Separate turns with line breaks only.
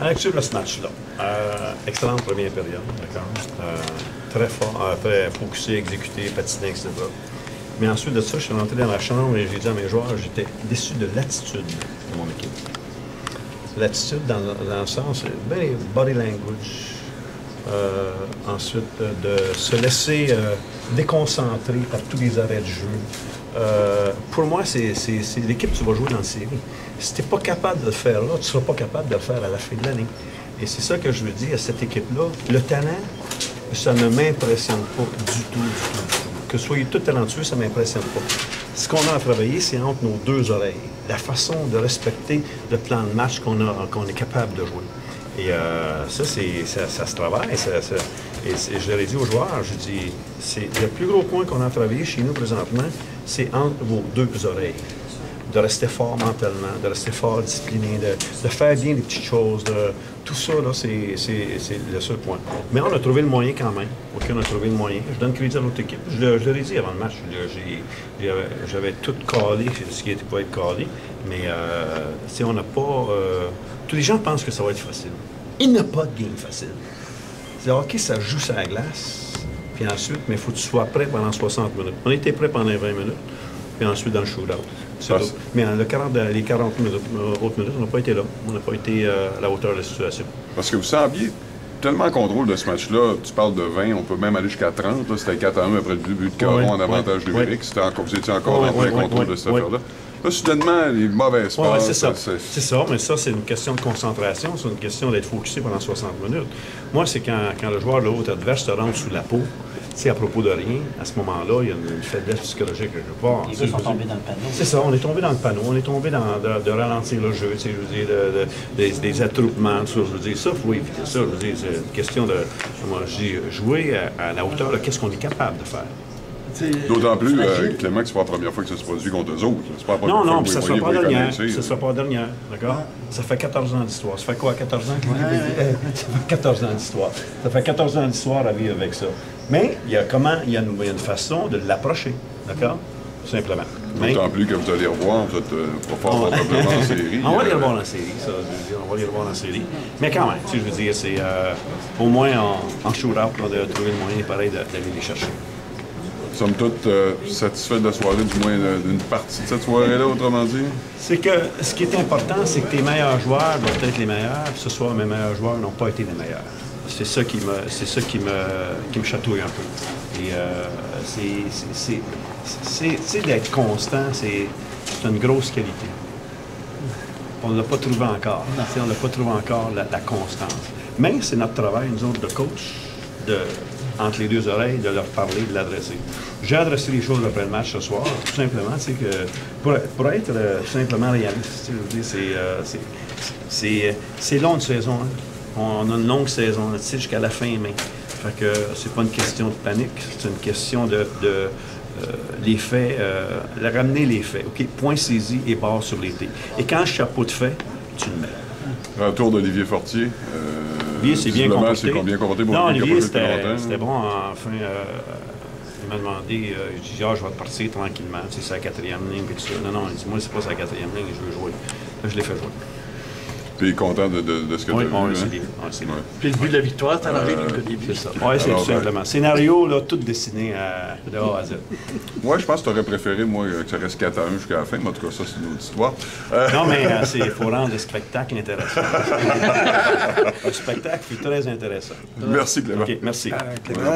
À la lecture de ce match-là, excellente première période, d'accord? Très fort, très focusé, exécuté, patiné, etc. Mais ensuite de ça, je suis rentré dans la chambre et j'ai dit à mes joueurs, j'étais déçu de l'attitude de mon équipe. L'attitude dans le sens, ben, body language. Ensuite, de se laisser déconcentrer par tous les arrêts de jeu. Pour moi, c'est l'équipe que tu vas jouer dans la série. Si tu n'es pas capable de le faire là, tu ne seras pas capable de le faire à la fin de l'année. Et c'est ça que je veux dire à cette équipe-là. Le talent, ça ne m'impressionne pas du tout, du tout. Que soyez tout talentueux, ça ne m'impressionne pas. Ce qu'on a à travailler, c'est entre nos deux oreilles. La façon de respecter le plan de match qu'on est capable de jouer. Et ça se travaille. Et je leur ai dit aux joueurs, je dis, c'est le plus gros point qu'on a à travailler chez nous présentement, c'est entre vos deux oreilles. De rester fort mentalement, de rester fort discipliné, de faire bien les petites choses. Tout ça, là, c'est le seul point. Mais on a trouvé le moyen quand même. OK, on a trouvé le moyen. Je donne crédit à l'autre équipe. Je leur ai dit avant le match, j'avais tout calé, ce qui n'était pas être calé. Mais si on n'a pas... tous les gens pensent que ça va être facile. Il n'y a pas de game facile. C'est OK, ça joue sur la glace. Puis ensuite, mais il faut que tu sois prêt pendant 60 minutes. On était prêt pendant 20 minutes. Puis ensuite, dans le shootout. Mais les 40 autres minutes, on n'a pas été là. On n'a pas été à la hauteur de la situation.
Parce que vous sembliez tellement en contrôle de ce match-là. Tu parles de 20, on peut même aller jusqu'à 30. C'était 4-1 après le début de carton en avantage numérique. Vous étiez encore en plein contrôle de cette affaire-là. Là, soudainement, les mauvaises passes...
c'est ça. C'est ça, mais ça, c'est une question de concentration. C'est une question d'être focusé pendant 60 minutes. Moi, c'est quand le joueur de l'autre adverse te rentre sous la peau. C'est à propos de rien, à ce moment-là, il y a une faiblesse psychologique quelque part.
Les gars sont tombés dans le panneau.
C'est ça, on est tombé dans le panneau, on est tombé de ralentir le jeu, je veux dire, des attroupements, tout ça, je veux dire, ça, il faut éviter ça, je veux dire, c'est une question de, moi, je dis, jouer à la hauteur de qu'est-ce qu'on est capable de faire.
D'autant plus, Clément, que c'est pas la première fois que ça se produit contre eux autres. Pas la
non, puis ça ne sera pas la dernière.
Ça
ne sera pas la dernière, d'accord? Ça fait 14 ans d'histoire. Ça fait quoi, 14 ans? Ça fait 14 ans d'histoire. Ça fait 14 ans d'histoire à vivre avec ça. Mais il y a une façon de l'approcher, d'accord? Tout simplement.
D'autant plus que vous allez revoir, vous êtes pas fort probablement en série.
On va les revoir en série, ça. On va les revoir en série. Mais quand même, je veux dire, c'est au moins en shootout, on a trouvé le moyen pareil d'aller les chercher.
Somme toute, satisfait de la soirée, du moins d'une partie de cette soirée-là, autrement dit?
C'est que ce qui est important, c'est que tes meilleurs joueurs doivent être les meilleurs, puis ce soir, mes meilleurs joueurs n'ont pas été les meilleurs. C'est ça qui me chatouille un peu. Et c'est d'être constant, c'est une grosse qualité. On ne l'a pas trouvé encore. On n'a pas trouvé encore la constance. Mais c'est notre travail, nous autres, de coach, entre les deux oreilles, de leur parler, de l'adresser. J'ai adressé les choses après le match ce soir, tout simplement, c'est que pour être tout simplement réaliste, je veux dire, c'est long de saison. Hein? On a une longue saison, jusqu'à la fin mai. Fait que c'est pas une question de panique, c'est une question de les faits, ramener les faits. OK, point saisi et barre sur l'été. Et quand chapeau de fait, tu le mets.
Retour d'Olivier Fortier.
Olivier, c'est bien comporté.
C'est bien comporté pour
non,
Olivier,
Olivier, c'était bon. Enfin, il m'a demandé, je dis, je vais te partir tranquillement. C'est sa quatrième ligne et tout ça. Non, il dit, moi, c'est pas sa quatrième ligne, je veux jouer. Là, je l'ai fait jouer.
Puis il est content de ce que tu as vu.
Oui,
Puis le but de la victoire, t'en as vu depuis le début.
C'est ça. Oui, c'est tout simplement. Scénario, là, tout dessiné de A à Z.
Moi, je pense que tu aurais préféré, moi, que ça reste 4-1 jusqu'à la fin, mais en tout cas, ça, c'est une autre histoire.
Non, mais il faut rendre le spectacle intéressant. Le spectacle fut très intéressant.
Merci, Clément.
OK, merci.
Clément.